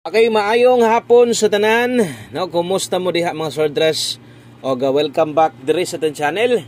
Okay, maayong hapon sa tanan. No, kumusta mo diha mga soldiers? Welcome back diri sa ating channel.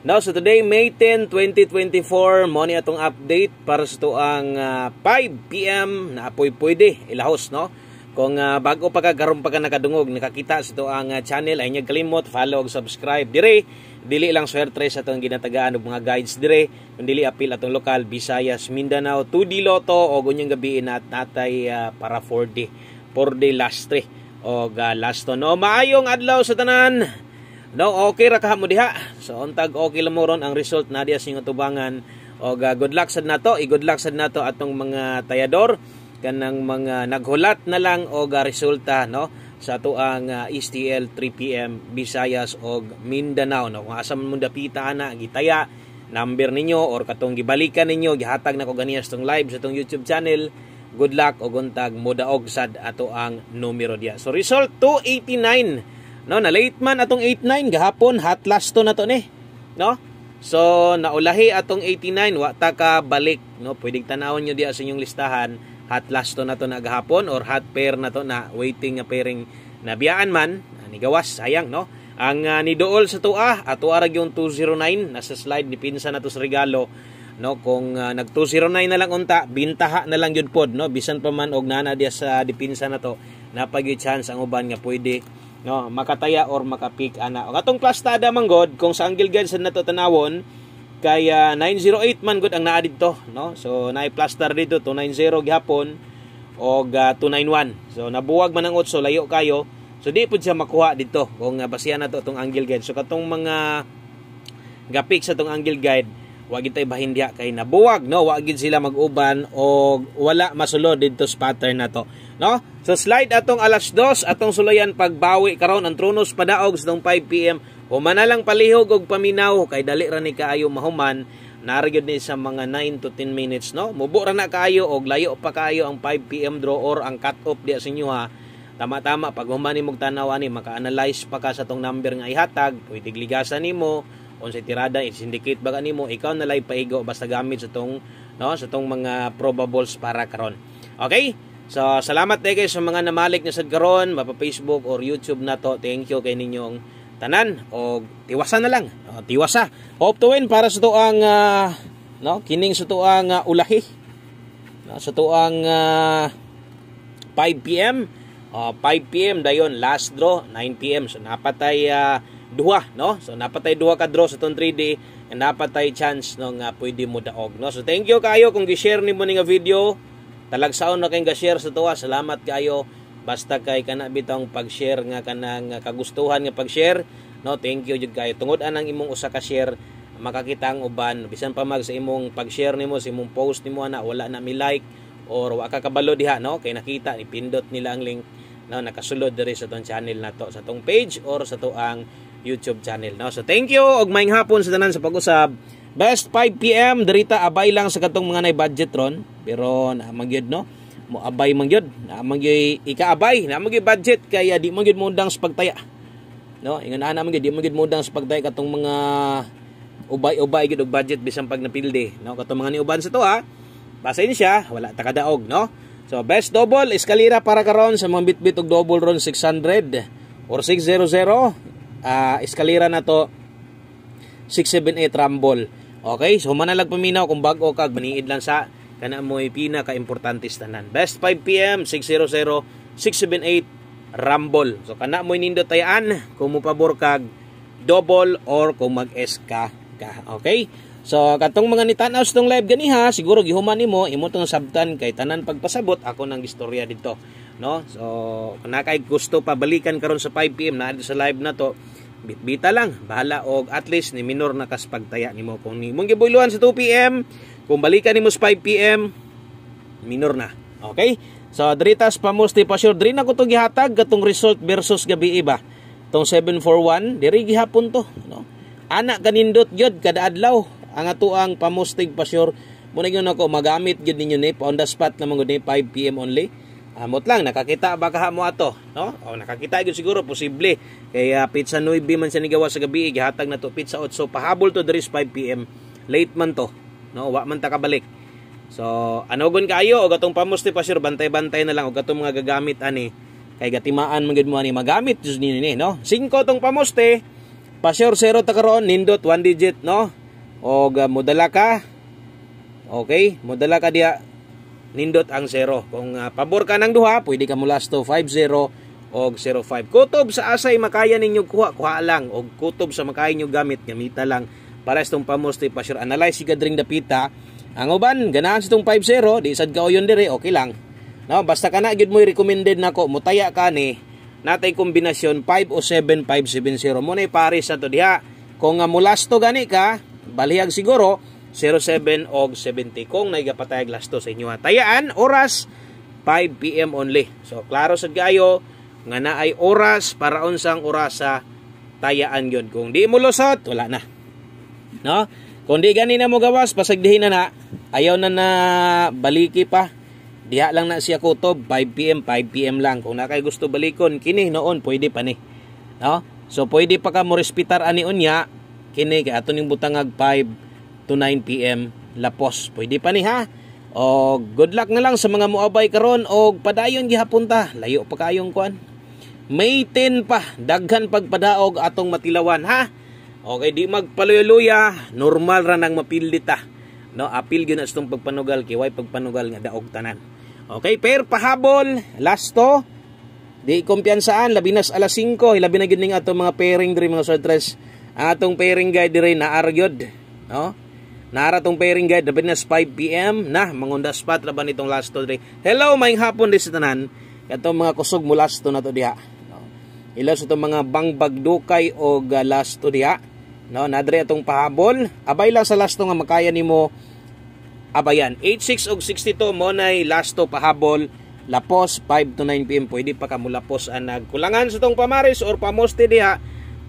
Now, so today May 10, 2024, mo ni atong update para sa tuang 5 PM na apoy pwede ilahos, no? Kung bago pa ka karon pa ka nakadungog, nakakita sa tuang channel, ay niya kalimot follow ug subscribe dire. Dili lang swerte sa atong ginatagaan og mga guides dire, kundi apil atong lokal Visayas, Mindanao, 2D Lotto o gunyang gabi natay para 4D last 3 o last to. No, maayong adlaw sa tanan. No, okay ra ka mo diha. So untag okay lang mo ron ang result na diya sing tubangan o good luck sad nato, i-good luck sad nato atong mga tayador kanang mga naghulat na lang og resulta, no, sa tuang STL 3 PM Visayas og Mindanao, no. Kung asa man mo dapita ana gitaya number ninyo or katong gibalikan ninyo gihatag na ko ganiya sa tong live sa tong YouTube channel. Good luck og untag modaog sad ato ang numero diya. So result 289, no, na late man atong 89 gahapon, hot last to na to ni, no. So naulahi atong 89 wa ta ka balik, no. Pwedeng tanawon nyo diya sa inyong listahan. Hot last to na to na gahapon or hot pair na to na waiting nga pairing na biyaan man ni gawas sayang, no. Ang nidool sa tua ato ara yung 209 nasa slide ni pinsa na to sa regalo, no. Kung nag 209 na lang unta bintaha na lang yun pod, no, bisan pa man og nana dia sa dipinsa na to napagi chance ang uban nga pwede, no, makataya or makapik ana. Og atong plastada man god kung sa angle guide sad nato tanawon kaya 908 man gud ang naa didto, no. So naay plaster dito 290 gihapon og 291. So nabuwag man ang 8 layo kayo. So di pud siya makuha dito kung basihan nato tong angle guide. So katong mga gapik sa tong angle guide wa gid tay bahin diha kay nabuwag, no, wa gid sila mag-uban og wala masulod dito sa pattern nato, no. So slide atong alas 2 atong sulayan pagbawi karon ang Tronos padaog sa tong 5 PM. Human na lang palihog og paminaw kay dali ra ni kaayo mahuman. Narigod ni sa mga 9 to 10 minutes, no. Mubo ra na kaayo og layo pa kaayo ang 5 PM draw or ang cut off diya sa inyo, ha. Tama-tama pag human ni mog tanaw ani maka-analyze pa ka sa tong number nga ihatag, pwede ligasan nimo unsay tirada i-syndicate ba kanimo, ikaw na lay paigo basta gamit sa tong, no, sa tong mga probables para karon. Okay? So salamat kay sa mga namalik na sad karon mapa Facebook or YouTube na to. Thank you kay ninyong tanan o tiwasa na lang, tiwasa hope to win para sa tuang no, kining sa tuang ulahi, no, sa tuang 5 PM 5 PM dayon last draw 9 PM. So napatay duha, no. So napatay duha ka draw sa tong 3D and napatay chance no nga pwede mo daog, no. So thank you kayo kung gi-share nimo ni nga video, talagsaon na kay ga-share sa tuwa. Salamat kayo basta kay kana bitong pag-share nga kanang kagustuhan nga pag-share, no. Thank you jud kayo tungod anang imong usa ka share makakita ang uban bisan pa mag sa imong pag-share nimo sa imong post nimo ana wala na mi like or wa ka kabalo diha, no, kay nakita ipindot nila ang link, no, nakasulod diri sa tong channel nato sa tong page or sa tuang YouTube channel, no. So thank you og maayong hapon sa tanan sa pag-usab. Best 5 PM dirita abay lang sa katong mga nay budget ron pero na magyud, no, mo abay mangyud na mangyud ikaabay na mangyud budget kaya di mangyud mundang sa pagtaya, no. Ingon ana mangyud di mangyud mundang sa pagtaya katong mga ubay gid og budget bisan pag napilde, no. Katong mga niuban sa to, ha, pasensya wala ta kadaog, no. So best double eskalera para karon sa mga bitbit og double ron 600 or 600 eskalera na to 678 rumble. Okay, so manalag paminaw kung bag-o kag maniid lang sa kana mo'y pinaka-importante tanan. Best 5 PM 600 678 rumble. So kana mo'y nindot tayaan kung mo pabor kag double or kung mag-SK ka. Okay? So katong mga nitanaw sa tong live ganiha siguro gihuman nimo imo tong sabtan kay tanan pagpasabot ako nang istorya dito, no. So kung nakay gusto pa balikan karon sa 5 PM na sa live na to, bitbita lang bahala og at least ni minor na kas pagtaya nimo. Kung nimong gibuylohan sa 2 PM kung balikan nimo sa 5 PM minor na. Okay? So dritas pamusti pa sure diri na ko to gihatag katong result versus gabi iba tong 741 diri gihapon to, no. Ana kanindot gyud kada adlaw ang atuang pamustig pa sure mo na gyud nako magamit gyud ninyo ni on the spot na mangud ni 5 PM only. Amot lang nakakita ba kaha mo ato, no? O nakakita gyud siguro posible kaya pizza 9 man sa nigawa sa gabi gihatag na to pizza 8 so pahabol to diri 5 PM late man to, no, wa man ta kabalik. So anogon kayo og atong pamuste pa sure bantay-bantay na lang og atong mga gagamit ani kay gatimaan man gid mo ani magamit jud ni no. 5 tong pamuste pa sure 0 ta karon nindot 1 digit no. Og modala ka. Okay, modala ka diha nindot ang 0. Kung pabor ka ng duha, pwede ka mulas to 50 og 05. Kutob sa asay makaya ninyo kuha lang og kutob sa makaya ninyo gamita lang para sa itong pamuste pa sure analyze si kadring dapita. Ang uban ganahan sa itong 50 di sad kauyon dire okay lang no, basta kana gid mo recommended nako mutaya ka ni natay kombinasyon 5 o 7 570 mo na pares sa to diha. Kung mulas to gani ka balihag siguro 07 og 70 kung naigapatayag lasto sa inyo. Tayaan oras 5 PM only. So klaro sad kayo nga naay oras para unsang orasa tayaan yun. Kung di mo lusot wala na no. Kung di gani na mo gawas pasagdihin na ayaw na baliki pa diha lang na siya kutob 5 PM 5 PM lang. Kung na kay gusto balikon kini noon pwede pa ni no. So pwede pa ka mo respetar ani unya kini kay aton ning butangag 5 to 9 PM lapos pwede pa ni ha. O good luck na lang sa mga muabay karon og padayon gihapon ta layo pa kayong kuan May 10 pa daghan pagpadaog atong matilawan ha. Okay, di magpaluya-luya, normal ra nang mapildita. No, apil gyud na itong pagpanugal kay way pagpanugal nga daog tanan. Okay, per pahabol, lasto. Di kumpiyansaan labi nas alas 5, labi na gyud ning atong mga pairing diri mga sortres. Atong pairing guide diri na argyod, no? Nara tong pairing guide labi nas 5 PM na mangunda spot ra ba nitong lasto diri. Hello, maayong hapon di sa tanan. Katong mga kusog mo lasto na to diha. Ilo sa itong mga bangbagdukay o lasto diha. No, nadre atong pahabol. Abay lang sa lasto nga makaya nimo abayan. 86 og 62 mo nay lasto pahabol. Lapos 5 to 9 PM pwede pa ka mo lapos ang nagkulangan sa itong pamaris or pamoste diha.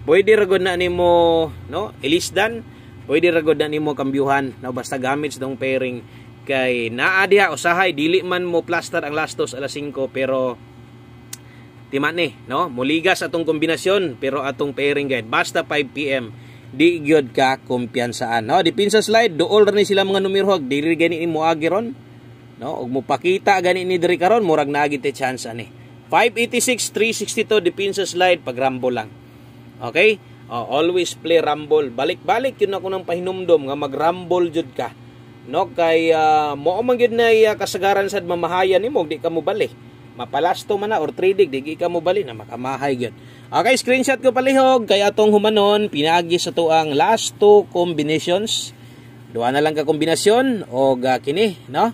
Pwede ragod na nimo no, ilisdan. Pwede ragod na nimo kambyuhan. No, basta gamit sa itong pairing kay naa diha usahay dili man mo plaster ang lastos alas 5 pero timan ni no muligas atong kombinasyon pero atong pairing guide basta 5 PM di gyud ka kumpiyansaan no. Dipin sa slide duol ra ni sila mga numero dili gani ni mo agiron no og mo pakita gani ni diri karon murag naagi te chance ani 586 362 dipin sa slide pag rumble lang. Okay, always play rumble, balik-balik yun ako nang pahinumdom nga mag rumble jud ka no kay mo man gyud na kasagaran sad mamahayan nimo di ka mo bali mapalasto man na or trading di ka mo bali na makamahay gyud. Okay, screenshot ko palihog kay atong humanon pinaagi sa tuang last two combinations. Duha na lang ka kombinasyon og kini no.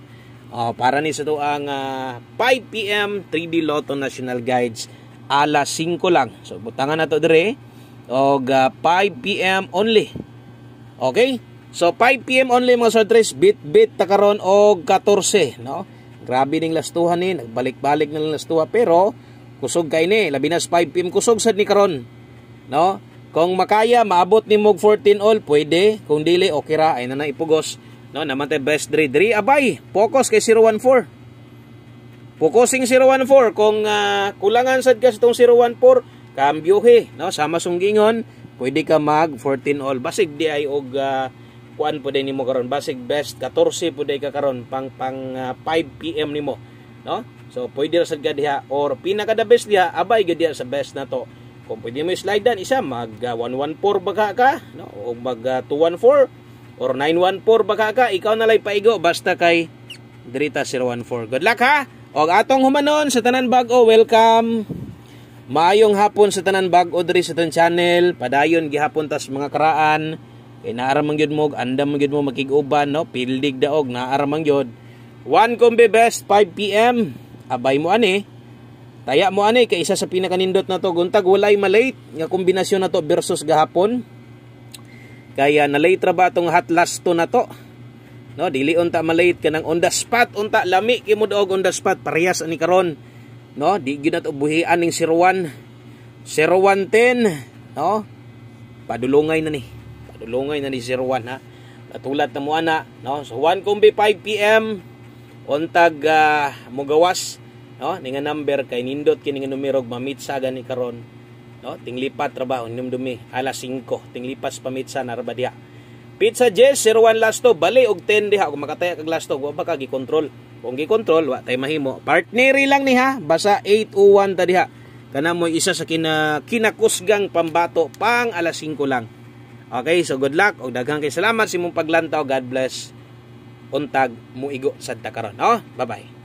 Para ni sa tuang 5 PM 3D Lotto National Guides alas 5 lang. So butangan nato dire og 5 PM only. Okay? So 5 PM only mga sortres bit ta karon og 14 no. Grabe ning lastuhan ni, nagbalik-balik na lang lastuha pero kusog kay ni, labi nas 5 PM kusog sad ni karon. No? Kung makaya maabot ni mog 14 all pwede, kung dili okay ra ay na ipugos. No, naman tay best dri abay, focus kay 014. Focusing 014 kung kulangan sad ka sa tong 014, kambyuhe, no? Sama sunggingon, pwede ka mag 14 all. Basig di ay og kuan po din nimo karon basig best 14 po day ka karon pang 5 PM nimo no. So pwede ra sad ka diha or pinaka the best diha abay gid diha sa best na to. Kung pwede mo slide dan isa mag 114 baga ka no o mag 214 or 914 baga ka ikaw na lay paigo basta kay dirita 014. Good luck ha. Og atong humanon sa tanan bag-o welcome. Maayong hapon sa tanan bag-o diri sa ton channel. Padayon gihapon tas mga karaan. Kay naaramang gyud mo, andam gyud mo makig-uban no, pildig daog naaramang gyud. One kombi best 5 PM. Abay mo ani. Taya mo ani kay isa sa pinakanindot na to guntag walay malate nga kombinasyon na to versus gahapon. Kaya na late ra ba tong hot last to na to. No, dili unta malate kanang on the spot unta lami kimo daog on the spot parehas ani karon. No, di gyud nato buhian ning 01 0110 no. Padulungay na ni. Dulungay na ni 01 ha. Natulad na mo ana no. So 1 kombi 5 PM untag mugawas no ninga number kay nindot kini nga numero mamitsa gani karon no tinglipat trabaho numdumi alas 5 tinglipas pamitsa na ra ba diha. Pizza Jess 01 lasto bali og 10 diha kung makataya kag lasto wa ba ka gi-control. Kung gi-control wa tay mahimo. Partneri lang ni ha, basta 801 ta diha. Kana mo isa sa kinakusgang pambato pang alas 5 lang. Okay, so good luck og daghang kay salamat sa imong paglantaw. God bless. Untag muigo sad ta karon. No? Bye-bye.